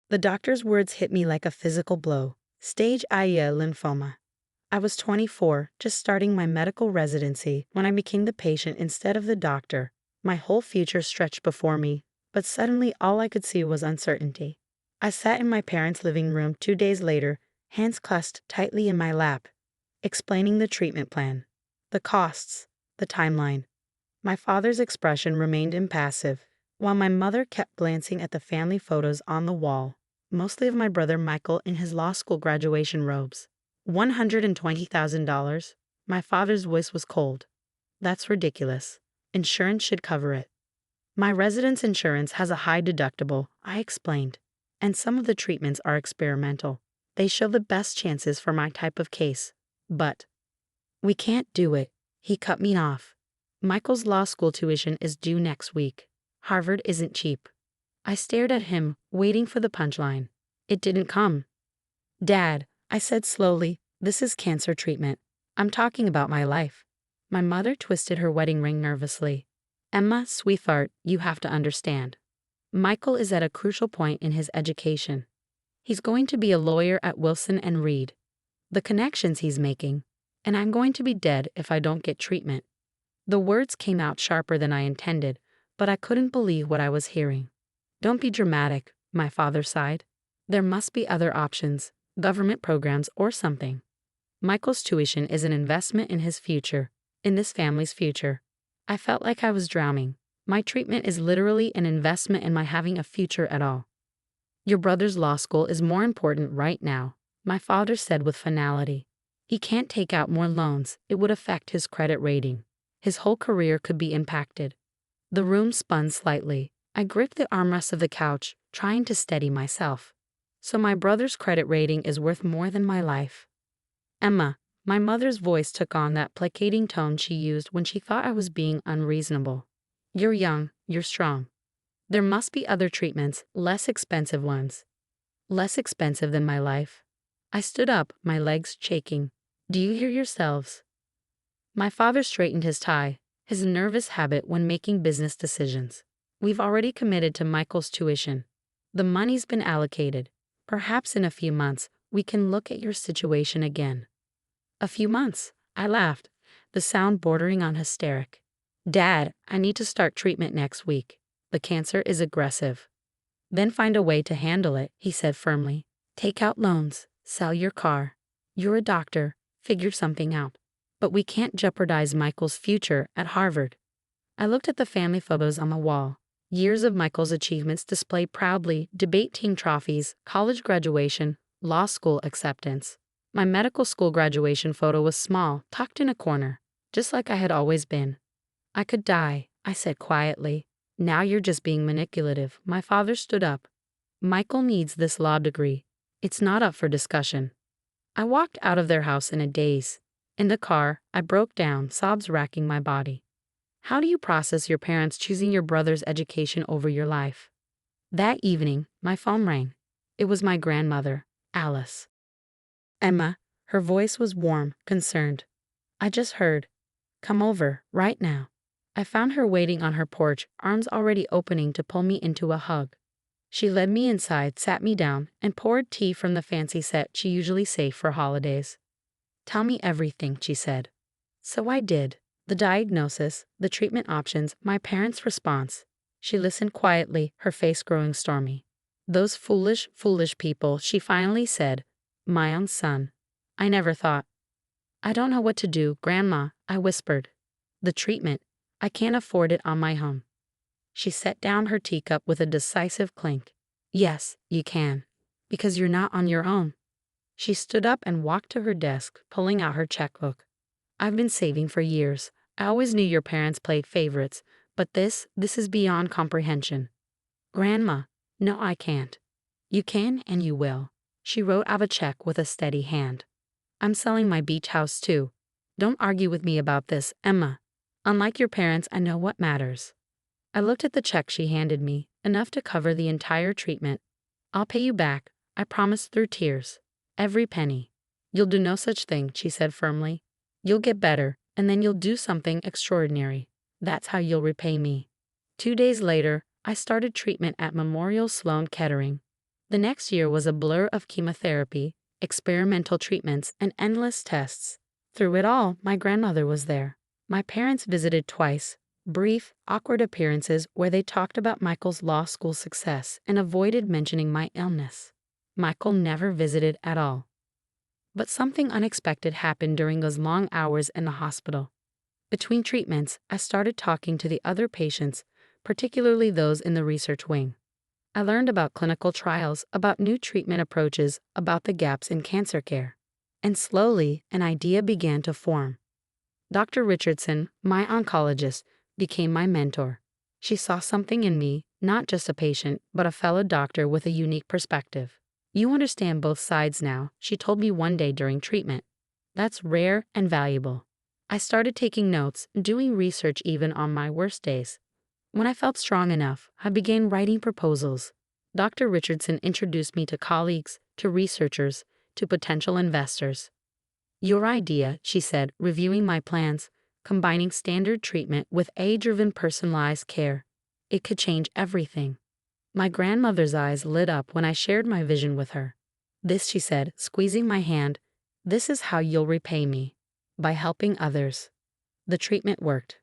The doctor's words hit me like a physical blow. Stage aita lymphoma. I was 24, just starting my medical residency, when I became the patient instead of the doctor. My whole future stretched before me, but suddenly all I could see was uncertainty. I sat in my parents' living room 2 days later, hands clasped tightly in my lap, explaining the treatment plan, the costs, the timeline. My father's expression remained impassive, while my mother kept glancing at the family photos on the wall, mostly of my brother Michael in his law school graduation robes. $120,000? My father's voice was cold. That's ridiculous. Insurance should cover it. My residence insurance has a high deductible, I explained, and some of the treatments are experimental. They show the best chances for my type of case. But we can't do it. He cut me off. Michael's law school tuition is due next week. Harvard isn't cheap. I stared at him, waiting for the punchline. It didn't come. Dad, I said slowly, this is cancer treatment. I'm talking about my life. My mother twisted her wedding ring nervously. Emma, sweetheart, you have to understand. Michael is at a crucial point in his education. He's going to be a lawyer at Wilson and Reed. The connections he's making. And I'm going to be dead if I don't get treatment. The words came out sharper than I intended, but I couldn't believe what I was hearing. Don't be dramatic, my father sighed. There must be other options, government programs or something. Michael's tuition is an investment in his future, in this family's future. I felt like I was drowning. My treatment is literally an investment in my having a future at all. Your brother's law school is more important right now, my father said with finality. He can't take out more loans, it would affect his credit rating. His whole career could be impacted. The room spun slightly. I gripped the armrest of the couch, trying to steady myself. So my brother's credit rating is worth more than my life. Emma, my mother's voice took on that placating tone she used when she thought I was being unreasonable. You're young, you're strong. There must be other treatments, less expensive ones. Less expensive than my life. I stood up, my legs shaking. Do you hear yourselves? My father straightened his tie, his nervous habit when making business decisions. We've already committed to Michael's tuition. The money's been allocated. Perhaps in a few months, we can look at your situation again. A few months, I laughed, the sound bordering on hysteric. Dad, I need to start treatment next week. The cancer is aggressive. Then find a way to handle it, he said firmly. Take out loans, sell your car. You're a doctor, figure something out. But we can't jeopardize Michael's future at Harvard. I looked at the family photos on the wall. Years of Michael's achievements displayed proudly, debate team trophies, college graduation, law school acceptance. My medical school graduation photo was small, tucked in a corner, just like I had always been. I could die, I said quietly. Now you're just being manipulative. My father stood up. Michael needs this law degree. It's not up for discussion. I walked out of their house in a daze. In the car, I broke down, sobs racking my body. How do you process your parents choosing your brother's education over your life? That evening, my phone rang. It was my grandmother, Alice. Emma, her voice was warm, concerned. I just heard. Come over, right now. I found her waiting on her porch, arms already opening to pull me into a hug. She led me inside, sat me down, and poured tea from the fancy set she usually saved for holidays. Tell me everything, she said. So I did. The diagnosis, the treatment options, my parents' response. She listened quietly, her face growing stormy. Those foolish, foolish people, she finally said. My own son. I never thought. I don't know what to do, Grandma, I whispered. The treatment. I can't afford it on my own. She set down her teacup with a decisive clink. Yes, you can. Because you're not on your own. She stood up and walked to her desk, pulling out her checkbook. I've been saving for years. I always knew your parents played favorites, but this is beyond comprehension. Grandma, no, I can't. You can and you will. She wrote out a check with a steady hand. I'm selling my beach house too. Don't argue with me about this, Emma. Unlike your parents, I know what matters. I looked at the check she handed me, enough to cover the entire treatment. I'll pay you back, I promised through tears. Every penny. You'll do no such thing, she said firmly. You'll get better, and then you'll do something extraordinary. That's how you'll repay me. 2 days later, I started treatment at Memorial Sloan Kettering. The next year was a blur of chemotherapy, experimental treatments, and endless tests. Through it all, my grandmother was there. My parents visited twice, brief, awkward appearances where they talked about Michael's law school success and avoided mentioning my illness. Michael never visited at all. But something unexpected happened during those long hours in the hospital. Between treatments, I started talking to the other patients, particularly those in the research wing. I learned about clinical trials, about new treatment approaches, about the gaps in cancer care. And slowly, an idea began to form. Dr. Richardson, my oncologist, became my mentor. She saw something in me, not just a patient, but a fellow doctor with a unique perspective. "You understand both sides now," she told me one day during treatment. "That's rare and valuable." I started taking notes, doing research even on my worst days. When I felt strong enough, I began writing proposals. Dr. Richardson introduced me to colleagues, to researchers, to potential investors. "Your idea," she said, reviewing my plans, combining standard treatment with age-driven personalized care. "It could change everything." My grandmother's eyes lit up when I shared my vision with her. "This," she said, squeezing my hand, "this is how you'll repay me. By helping others." The treatment worked.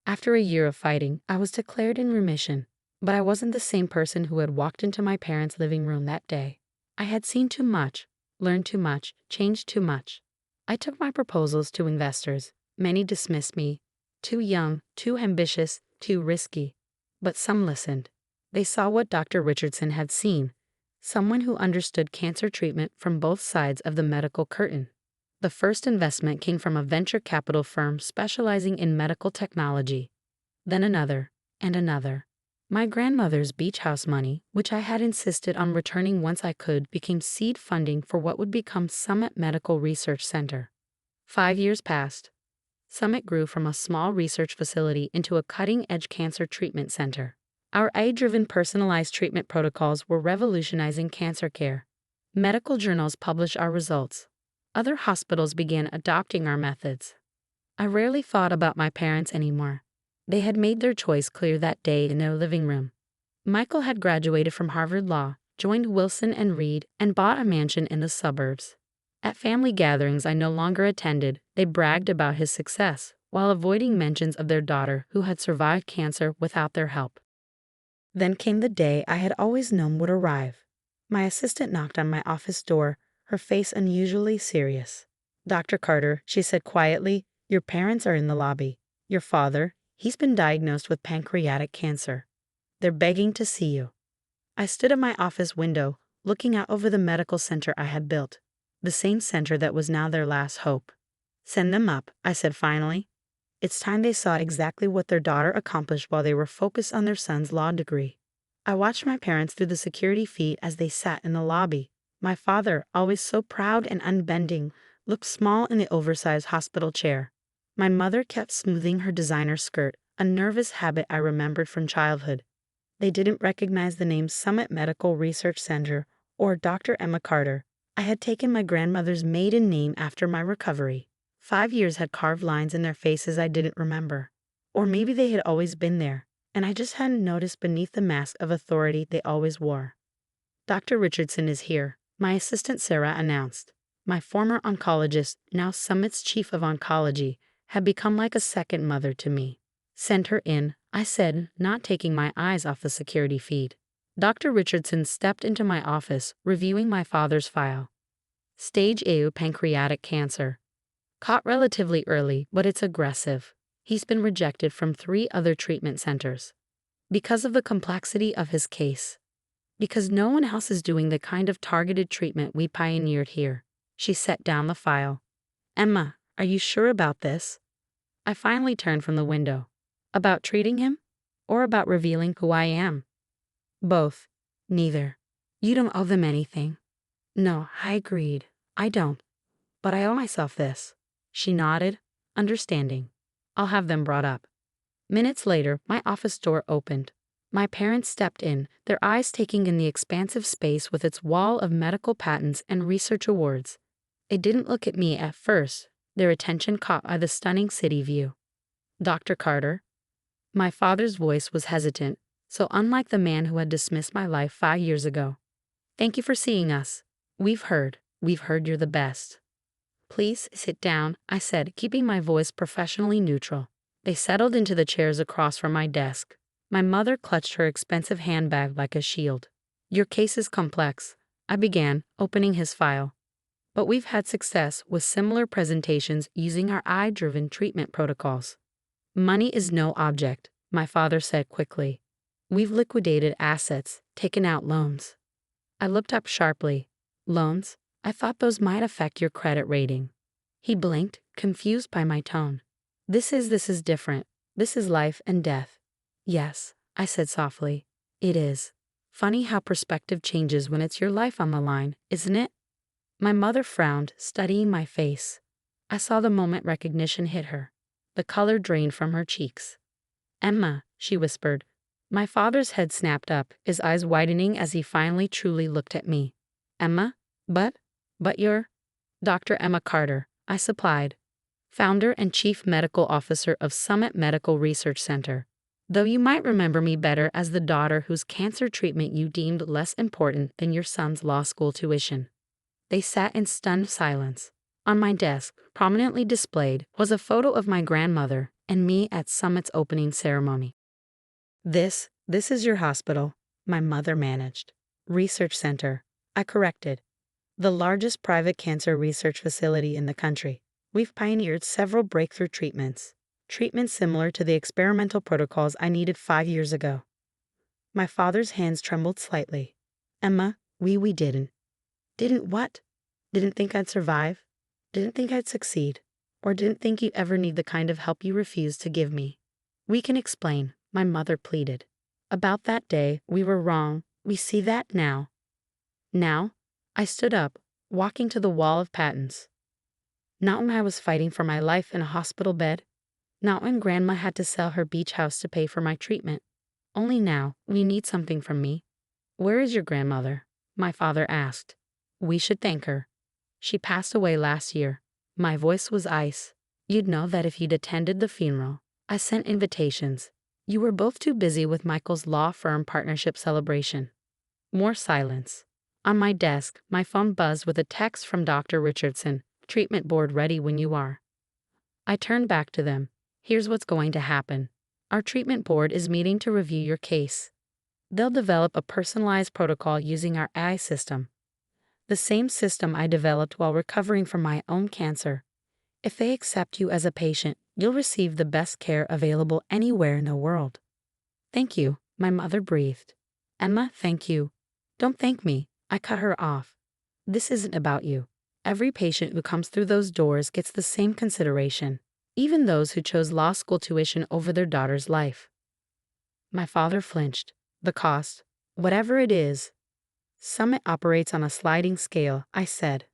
After a year of fighting, I was declared in remission. But I wasn't the same person who had walked into my parents' living room that day. I had seen too much, learned too much, changed too much. I took my proposals to investors. Many dismissed me. Too young, too ambitious, too risky. But some listened. They saw what Dr. Richardson had seen, someone who understood cancer treatment from both sides of the medical curtain. The first investment came from a venture capital firm specializing in medical technology. Then another, and another. My grandmother's beach house money, which I had insisted on returning once I could, became seed funding for what would become Summit Medical Research Center. 5 years passed. Summit grew from a small research facility into a cutting-edge cancer treatment center. Our AI-driven personalized treatment protocols were revolutionizing cancer care. Medical journals published our results. Other hospitals began adopting our methods. I rarely thought about my parents anymore. They had made their choice clear that day in their living room. Michael had graduated from Harvard Law, joined Wilson and Reed, and bought a mansion in the suburbs. At family gatherings I no longer attended, they bragged about his success, while avoiding mentions of their daughter who had survived cancer without their help. Then came the day I had always known would arrive. My assistant knocked on my office door, her face unusually serious. "Dr. Carter," she said quietly, "your parents are in the lobby. Your father, he's been diagnosed with pancreatic cancer. They're begging to see you." I stood at my office window, looking out over the medical center I had built, the same center that was now their last hope. "Send them up," I said finally. It's time they saw exactly what their daughter accomplished while they were focused on their son's law degree. I watched my parents through the security feed as they sat in the lobby. My father, always so proud and unbending, looked small in the oversized hospital chair. My mother kept smoothing her designer skirt, a nervous habit I remembered from childhood. They didn't recognize the name Summit Medical Research Center or Dr. Emma Carter. I had taken my grandmother's maiden name after my recovery. 5 years had carved lines in their faces I didn't remember. Or maybe they had always been there, and I just hadn't noticed beneath the mask of authority they always wore. "Dr. Richardson is here," my assistant Sarah announced. My former oncologist, now Summit's chief of oncology, had become like a second mother to me. "Send her in," I said, not taking my eyes off the security feed. Dr. Richardson stepped into my office, reviewing my father's file. Stage A pancreatic cancer. Caught relatively early, but it's aggressive. He's been rejected from 3 other treatment centers. Because of the complexity of his case. Because no one else is doing the kind of targeted treatment we pioneered here. She set down the file. "Emma, are you sure about this?" I finally turned from the window. "About treating him? Or about revealing who I am?" "Both. Neither. You don't owe them anything." "No," I agreed. "I don't. But I owe myself this." She nodded, understanding. "I'll have them brought up." Minutes later, my office door opened. My parents stepped in, their eyes taking in the expansive space with its wall of medical patents and research awards. They didn't look at me at first, their attention caught by the stunning city view. "Dr. Carter?" My father's voice was hesitant, so unlike the man who had dismissed my life 5 years ago. Thank you for seeing us. We've heard you're the best. Please sit down, I said, keeping my voice professionally neutral. They settled into the chairs across from my desk. My mother clutched her expensive handbag like a shield. Your case is complex, I began, opening his file. But we've had success with similar presentations using our eye-driven treatment protocols. Money is no object, my father said quickly. We've liquidated assets, taken out loans. I looked up sharply. Loans? I thought those might affect your credit rating. He blinked, confused by my tone. This is different. This is life and death. Yes, I said softly. It is. Funny how perspective changes when it's your life on the line, isn't it? My mother frowned, studying my face. I saw the moment recognition hit her. The color drained from her cheeks. Emma, she whispered. My father's head snapped up, his eyes widening as he finally truly looked at me. Emma? But you're Dr. Emma Carter, I supplied, founder and chief medical officer of Summit Medical Research Center. Though you might remember me better as the daughter whose cancer treatment you deemed less important than your son's law school tuition. They sat in stunned silence. On my desk, prominently displayed, was a photo of my grandmother and me at Summit's opening ceremony. This is your hospital, my mother managed. Research center, I corrected. The largest private cancer research facility in the country. We've pioneered several breakthrough treatments similar to the experimental protocols I needed 5 years ago. My father's hands trembled slightly. Emma, we didn't. Didn't what? Didn't think I'd survive? Didn't think I'd succeed? Or didn't think you'd ever need the kind of help you refused to give me? We can explain, my mother pleaded. About that day, we were wrong. We see that now. Now? I stood up, walking to the wall of patents. Not when I was fighting for my life in a hospital bed. Not when Grandma had to sell her beach house to pay for my treatment. Only now, when you need something from me. Where is your grandmother? My father asked. We should thank her. She passed away last year. My voice was ice. You'd know that if you'd attended the funeral. I sent invitations. You were both too busy with Michael's law firm partnership celebration. More silence. On my desk, my phone buzzed with a text from Dr. Richardson, treatment board ready when you are. I turned back to them. Here's what's going to happen. Our treatment board is meeting to review your case. They'll develop a personalized protocol using our AI system. The same system I developed while recovering from my own cancer. If they accept you as a patient, you'll receive the best care available anywhere in the world. Thank you, my mother breathed. Emma, thank you. Don't thank me. I cut her off. This isn't about you. Every patient who comes through those doors gets the same consideration, even those who chose law school tuition over their daughter's life. My father flinched. The cost, whatever it is. Summit operates on a sliding scale, I said,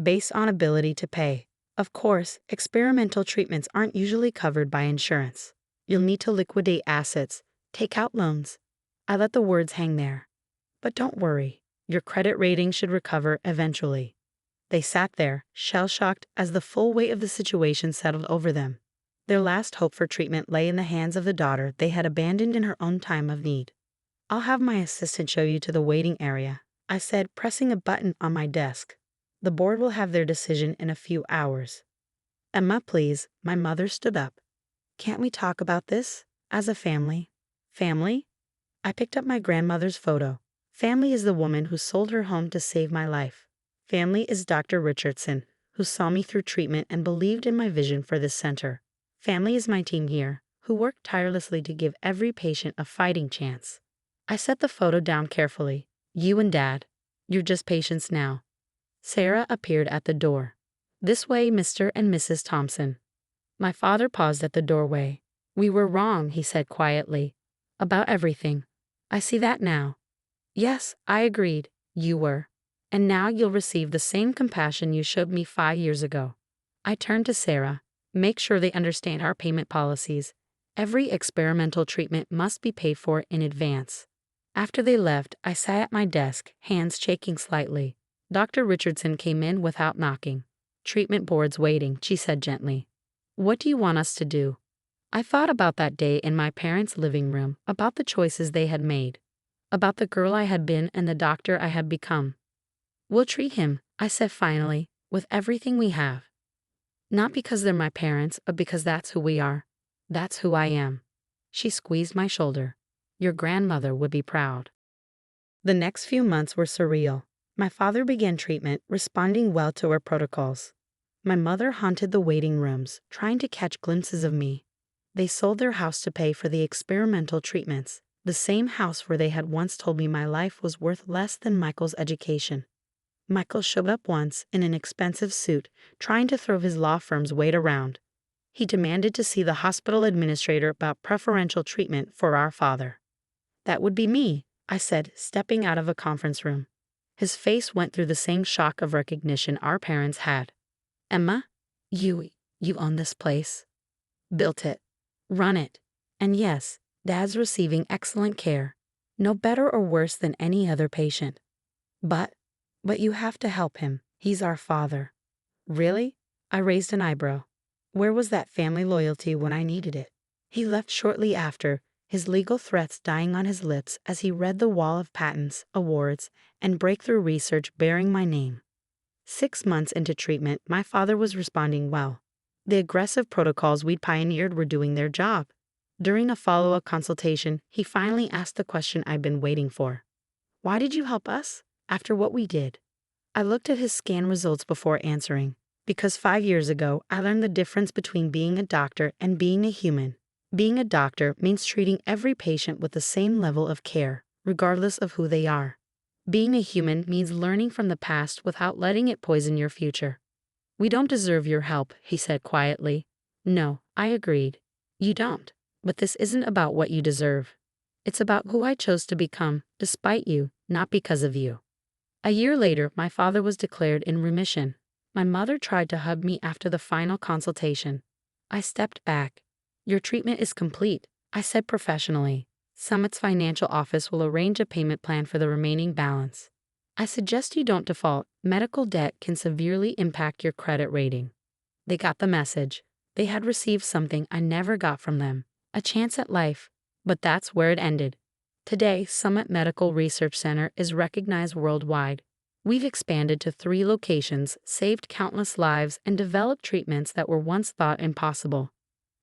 based on ability to pay. Of course, experimental treatments aren't usually covered by insurance. You'll need to liquidate assets, take out loans. I let the words hang there. But don't worry. Your credit rating should recover eventually. They sat there, shell-shocked as the full weight of the situation settled over them. Their last hope for treatment lay in the hands of the daughter they had abandoned in her own time of need. I'll have my assistant show you to the waiting area, I said, pressing a button on my desk. The board will have their decision in a few hours. Emma, please, my mother stood up. Can't we talk about this? As a family? Family? I picked up my grandmother's photo. Family is the woman who sold her home to save my life. Family is Dr. Richardson, who saw me through treatment and believed in my vision for this center. Family is my team here, who worked tirelessly to give every patient a fighting chance. I set the photo down carefully. You and Dad. You're just patients now. Sarah appeared at the door. This way, Mr. and Mrs. Thompson. My father paused at the doorway. We were wrong, he said quietly. About everything. I see that now. Yes, I agreed. You were. And now you'll receive the same compassion you showed me 5 years ago. I turned to Sarah. Make sure they understand our payment policies. Every experimental treatment must be paid for in advance. After they left, I sat at my desk, hands shaking slightly. Dr. Richardson came in without knocking. Treatment board's waiting, she said gently. What do you want us to do? I thought about that day in my parents' living room, about the choices they had made. about the girl I had been and the doctor I had become. We'll treat him, I said finally, with everything we have. Not because they're my parents, but because that's who we are. That's who I am. She squeezed my shoulder. Your grandmother would be proud. The next few months were surreal. My father began treatment, responding well to our protocols. My mother haunted the waiting rooms, trying to catch glimpses of me. They sold their house to pay for the experimental treatments, the same house where they had once told me my life was worth less than Michael's education. Michael showed up once in an expensive suit, trying to throw his law firm's weight around. He demanded to see the hospital administrator about preferential treatment for our father. That would be me, I said, stepping out of a conference room. His face went through the same shock of recognition our parents had. Emma, you own this place. Built it. Run it. And yes, Dad's receiving excellent care. No better or worse than any other patient. But you have to help him. He's our father. Really? I raised an eyebrow. Where was that family loyalty when I needed it? He left shortly after, his legal threats dying on his lips as he read the wall of patents, awards, and breakthrough research bearing my name. 6 months into treatment, my father was responding well. The aggressive protocols we'd pioneered were doing their job. During a follow-up consultation, he finally asked the question I'd been waiting for. Why did you help us? After what we did? I looked at his scan results before answering. Because 5 years ago, I learned the difference between being a doctor and being a human. Being a doctor means treating every patient with the same level of care, regardless of who they are. Being a human means learning from the past without letting it poison your future. We don't deserve your help, he said quietly. No, I agreed. You don't. But this isn't about what you deserve. It's about who I chose to become, despite you, not because of you. A year later, my father was declared in remission. My mother tried to hug me after the final consultation. I stepped back. Your treatment is complete, I said professionally. Summit's financial office will arrange a payment plan for the remaining balance. I suggest you don't default. Medical debt can severely impact your credit rating. They got the message. They had received something I never got from them, a chance at life. But that's where it ended. Today, Summit Medical Research Center is recognized worldwide. We've expanded to 3 locations, saved countless lives, and developed treatments that were once thought impossible.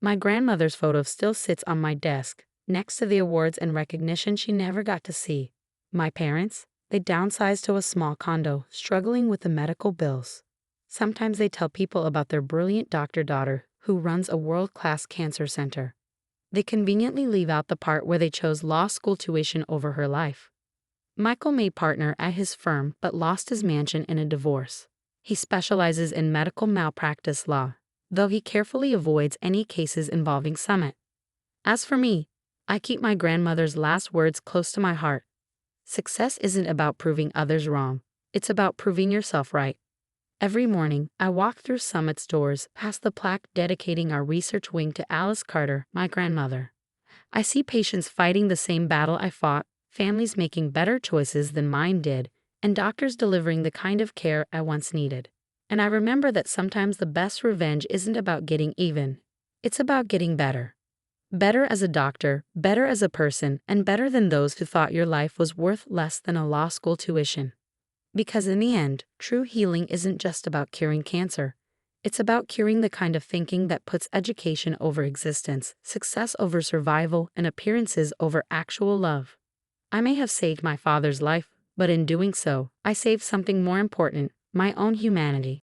My grandmother's photo still sits on my desk, next to the awards and recognition she never got to see. My parents? They downsized to a small condo, struggling with the medical bills. Sometimes they tell people about their brilliant doctor-daughter who runs a world-class cancer center. They conveniently leave out the part where they chose law school tuition over her life. Michael made partner at his firm but lost his mansion in a divorce. He specializes in medical malpractice law, though he carefully avoids any cases involving Summit. As for me, I keep my grandmother's last words close to my heart. Success isn't about proving others wrong. It's about proving yourself right. Every morning, I walk through Summit's doors past the plaque dedicating our research wing to Alice Carter, my grandmother. I see patients fighting the same battle I fought, families making better choices than mine did, and doctors delivering the kind of care I once needed. And I remember that sometimes the best revenge isn't about getting even. It's about getting better. Better as a doctor, better as a person, and better than those who thought your life was worth less than a law school tuition. Because in the end, true healing isn't just about curing cancer. It's about curing the kind of thinking that puts education over existence, success over survival, and appearances over actual love. I may have saved my father's life, but in doing so, I saved something more important, my own humanity.